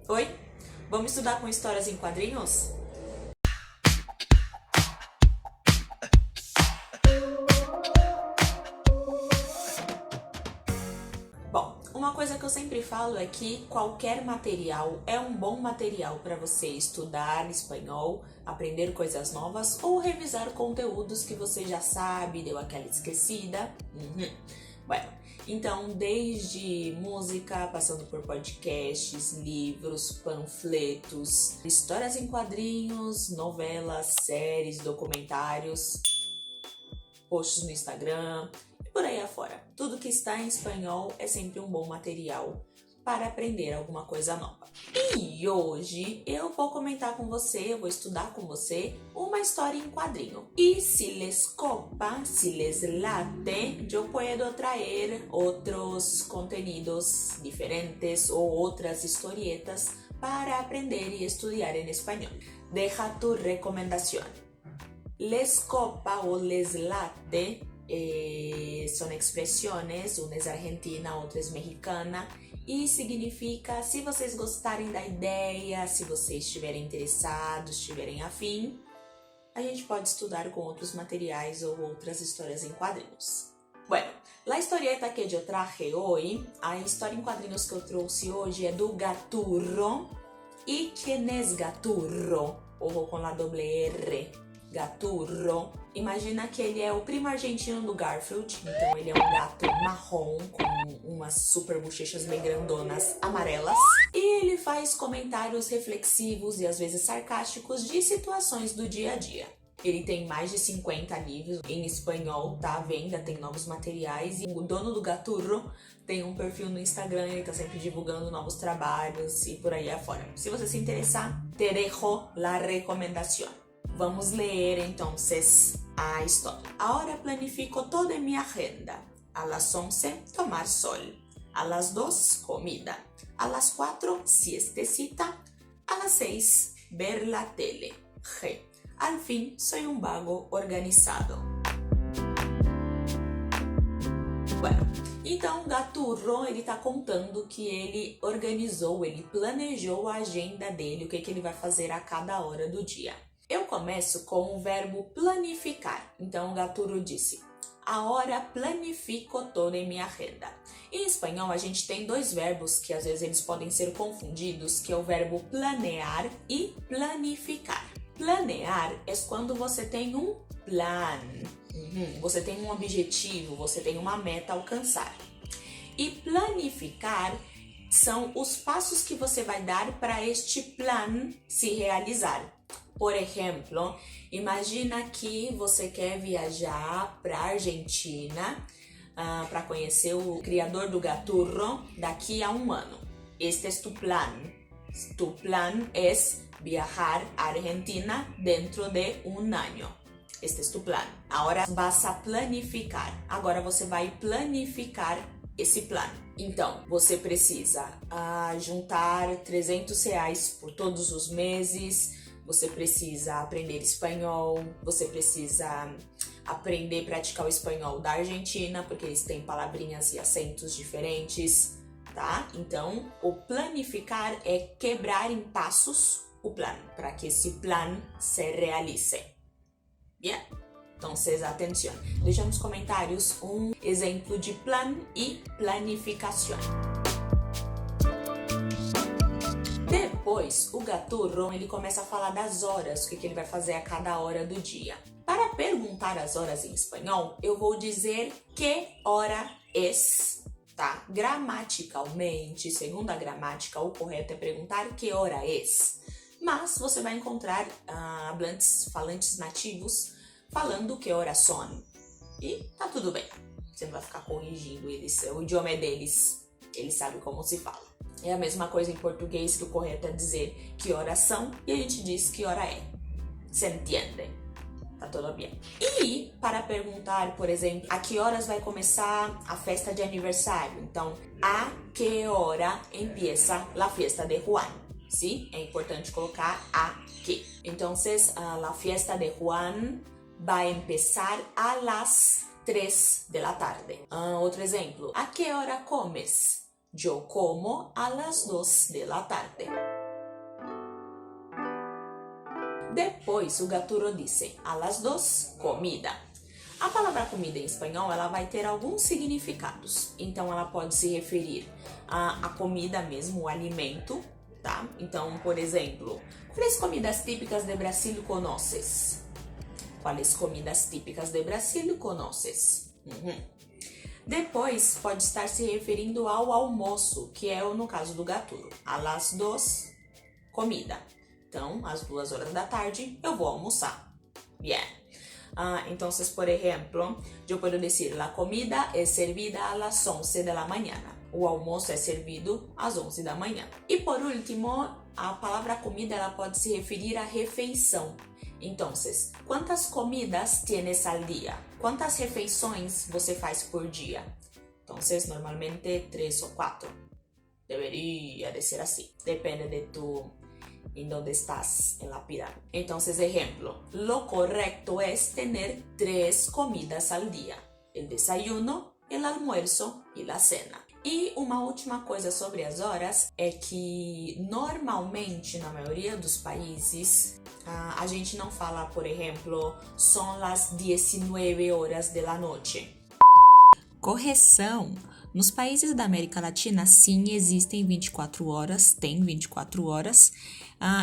Oi? Vamos estudar com histórias em quadrinhos? Bom, uma coisa que eu sempre falo é que qualquer material é um bom material para você estudar espanhol, aprender coisas novas ou revisar conteúdos que você já sabe, deu aquela esquecida. Bueno, então, desde música, passando por podcasts, livros, panfletos, histórias em quadrinhos, novelas, séries, documentários, posts no Instagram e por aí afora. Tudo que está em espanhol é sempre um bom material para aprender alguma coisa nova. E hoje eu vou comentar com você, eu vou estudar com você uma história em quadrinho. E se les copa, se les late, eu puedo traer outros conteúdos diferentes ou outras historietas para aprender y estudiar en español. Deja tu recomendación. Les copa o les late son expresiones, una es argentina, outra es mexicana, e significa se vocês gostarem da ideia, se vocês estiverem interessados, estiverem afim, a gente pode estudar com outros materiais ou outras histórias em quadrinhos. Bueno, la historieta que eu traje hoje, a história em quadrinhos que eu trouxe hoje é do Gaturro. E quem é Gaturro? Ojo com la doble R. Gaturro. Imagina que ele é o primo argentino do Garfield, então ele é um gato marrom com umas super bochechas bem grandonas amarelas. E ele faz comentários reflexivos e às vezes sarcásticos de situações do dia a dia. Ele tem mais de 50 livros em espanhol, tá à venda, tem novos materiais. E o dono do Gaturro tem um perfil no Instagram, ele tá sempre divulgando novos trabalhos e por aí afora. Se você se interessar, te dejo la recomendación. Vamos ler entonces a história. Ahora planifico toda mi agenda. A las 11, tomar sol. A las 2, comida. A las 4, siestecita. A las 6, ver la tele. G. Al fin, soy un vago organizado. Bueno, então o Gaturro, ele tá contando que ele organizou, ele planejou a agenda dele, o que ele vai fazer a cada hora do dia. Eu começo com o verbo planificar. Então o Gaturro disse: ahora planifico toda minha agenda. Em espanhol a gente tem dois verbos que às vezes eles podem ser confundidos, que é o verbo planear e planificar. Planear é quando você tem um plan, você tem um objetivo, você tem uma meta a alcançar. E planificar são os passos que você vai dar para este plan se realizar. Por exemplo, imagina que você quer viajar para a Argentina para conhecer o criador do Gaturro daqui a um ano. Este é tu plan. Tu plan é viajar a Argentina dentro de um ano. Este é tu plan. Agora vas a planificar. Agora você vai planificar esse plano. Então, você precisa juntar R$300 por todos os meses. Você precisa aprender espanhol, você precisa aprender a praticar o espanhol da Argentina, porque eles têm palavrinhas e acentos diferentes, tá? Então, o planificar é quebrar em passos o plano, para que esse plano se realize. Bien? Então, atenção. Deixa nos comentários um exemplo de plan e planificação. Depois, o Gaturro, ele começa a falar das horas, o que ele vai fazer a cada hora do dia. Para perguntar as horas em espanhol, eu vou dizer que hora es, tá? Gramaticalmente, segundo a gramática, o correto é perguntar que hora es. Mas você vai encontrar falantes nativos falando que horas são. E tá tudo bem. Você não vai ficar corrigindo eles, o idioma é deles, eles sabem como se fala. É a mesma coisa em português, que o correto é dizer que horas são e a gente diz que hora é. Se entende? Tá tudo bem. E para perguntar, por exemplo, a que horas vai começar a festa de aniversário? Então, a que hora empieza la fiesta de Juan? Sim? É importante colocar a que. Então, la fiesta de Juan vai empezar a las 3 de la tarde. Outro exemplo, a que hora comes? Yo como a las 2 de la tarde. Depois, o gaturo disse, a las 2, comida. A palavra comida em espanhol, ela vai ter alguns significados. Então, ela pode se referir à comida mesmo, o alimento, tá? Então, por exemplo, quais comidas típicas de Brasil conoces? Quais comidas típicas de Brasil conoces? Depois, pode estar se referindo ao almoço, que é no caso do gaturo. A las 2, comida. Então, às 2 horas da tarde, eu vou almoçar. Bien. Entonces, por ejemplo, yo puedo decir, la comida es servida a las 11 de la mañana. O almoço é servido às 11 da manhã. E por último, a palavra comida ela pode se referir à refeição. Entonces, quantas comidas tienes al día? Quantas refeições você faz por dia? Entonces, normalmente 3 ou 4. Debería de ser así. Depende de tu en donde estás en la pirámide. Entonces, ejemplo, lo correcto es tener 3 comidas al día. El desayuno, el almuerzo y la cena. E uma última coisa sobre as horas é que normalmente na maioria dos países a gente não fala, por exemplo, son las 19 horas de la noche. Correção! Nos países da América Latina, sim, existem 24 horas, tem 24 horas.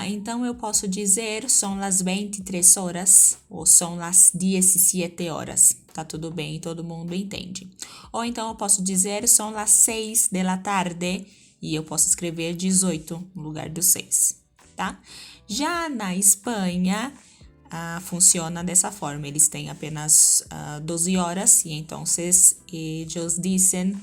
Então, eu posso dizer son las 23 horas ou son las 17 horas. Tá tudo bem, todo mundo entende. Ou então, eu posso dizer son las 6 de la tarde e eu posso escrever 18 no lugar do 6, tá? Já na Espanha, funciona dessa forma. Eles têm apenas 12 horas e então eles dizem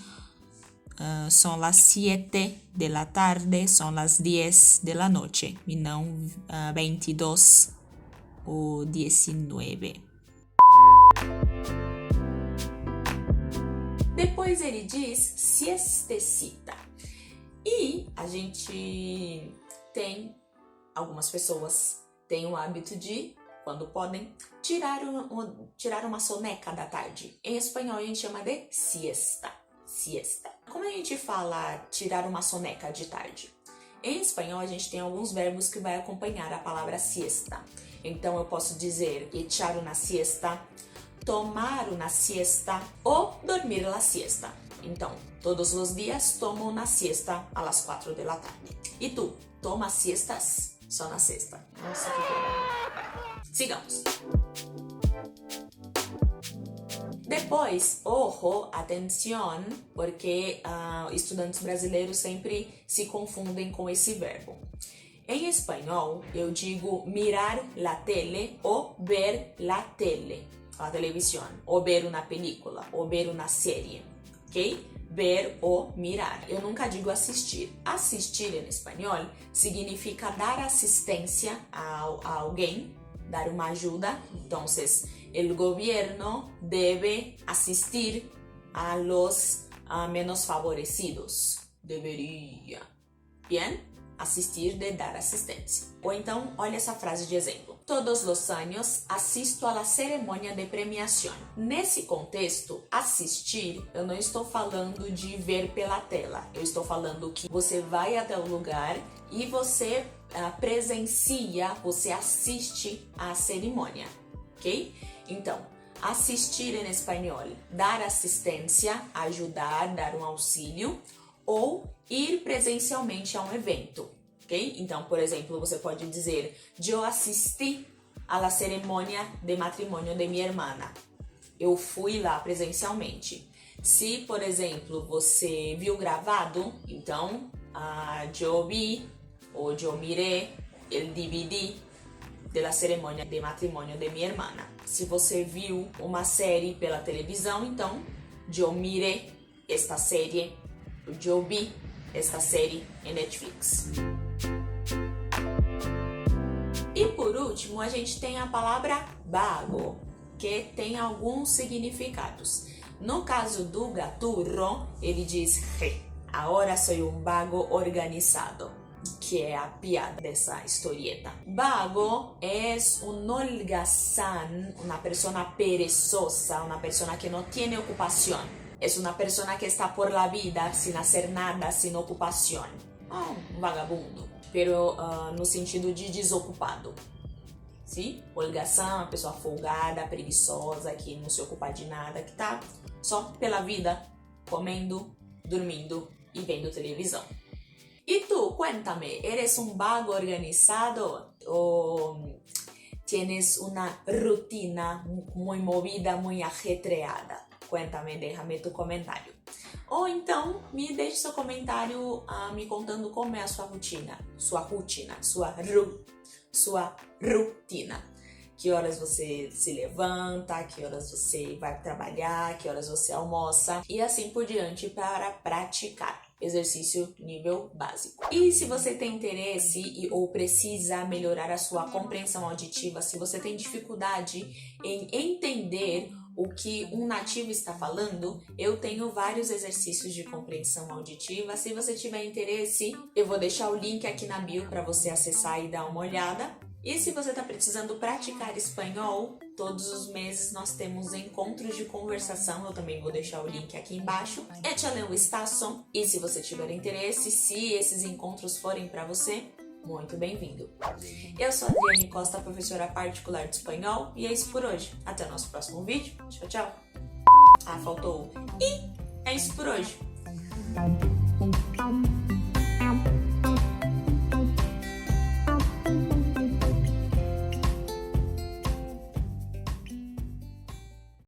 son las 7 de la tarde, son las 10 de la noche e não 22 ou 19. Depois ele diz siestecita. E a gente tem, algumas pessoas têm o hábito de, quando podem, tirar uma soneca da tarde. Em espanhol a gente chama de siesta. Siesta. Como a gente fala tirar uma soneca de tarde? Em espanhol a gente tem alguns verbos que vai acompanhar a palavra siesta. Então eu posso dizer echar una siesta, tomar una siesta ou dormir la siesta. Então, todos os dias tomo una siesta a las 4 de la tarde. E tu, toma siestas? Só na sexta. Nossa, que vergonha. Sigamos. Depois, ojo, atenção, porque estudantes brasileiros sempre se confundem com esse verbo. Em espanhol, eu digo mirar la tele ou ver la tele, a televisão, ou ver uma película, ou ver uma série, ok? Ver ou mirar. Eu nunca digo assistir. Assistir em espanhol significa dar assistência a alguém, dar uma ajuda. Então, el gobierno debe asistir a los menos favorecidos. Debería. Bien? Asistir de dar assistência. Ou então, olha essa frase de exemplo. Todos los años assisto a la ceremonia de premiación. Nesse contexto, assistir, eu não estou falando de ver pela tela. Eu estou falando que você vai até o lugar e você presencia, você assiste à cerimônia, ok? Então, assistir em espanhol, dar assistência, ajudar, dar um auxílio, ou ir presencialmente a um evento, ok? Então, por exemplo, você pode dizer, eu assisti a la ceremonia de matrimonio de mi hermana. Eu fui lá presencialmente. Se, por exemplo, você viu gravado, então, eu vi ou eu miré el DVD de la ceremonia de matrimonio de mi hermana. Se você viu uma série pela televisão, então, eu miré esta série, eu vi esta série em Netflix. E por último, a gente tem a palavra vago, que tem alguns significados. No caso do gaturro, ele diz, agora sou um vago organizado, que é a piada dessa historieta. Vago é um holgazán, uma pessoa perezosa, uma pessoa que não tem ocupação. É uma pessoa que está por la vida sin hacer nada, sin ocupación. Um vagabundo, pero no sentido de desocupado, Sim? Holgação, a pessoa folgada, preguiçosa, que não se ocupa de nada, que tá só pela vida, comendo, dormindo y vendo televisão. ¿Y tú? Cuéntame, ¿eres un vago organizado o tienes una rutina muy movida, muy ajetreada? Cuéntame, déjame tu comentário. Ou então, me deixe seu comentário me contando como é a sua rotina. Sua rotina. Que horas você se levanta, que horas você vai trabalhar, que horas você almoça e assim por diante para praticar. Exercício nível básico. E se você tem interesse ou precisa melhorar a sua compreensão auditiva, se você tem dificuldade em entender o que um nativo está falando, eu tenho vários exercícios de compreensão auditiva. Se você tiver interesse, eu vou deixar o link aqui na bio para você acessar e dar uma olhada. E se você está precisando praticar espanhol, todos os meses nós temos encontros de conversação, eu também vou deixar o link aqui embaixo. Échale um vistazo e se você tiver interesse, se esses encontros forem para você, muito bem-vindo. Eu sou a Adriane Costa, professora particular de espanhol, e é isso por hoje. Até o nosso próximo vídeo. Tchau, tchau. Ah, faltou o i. É isso por hoje.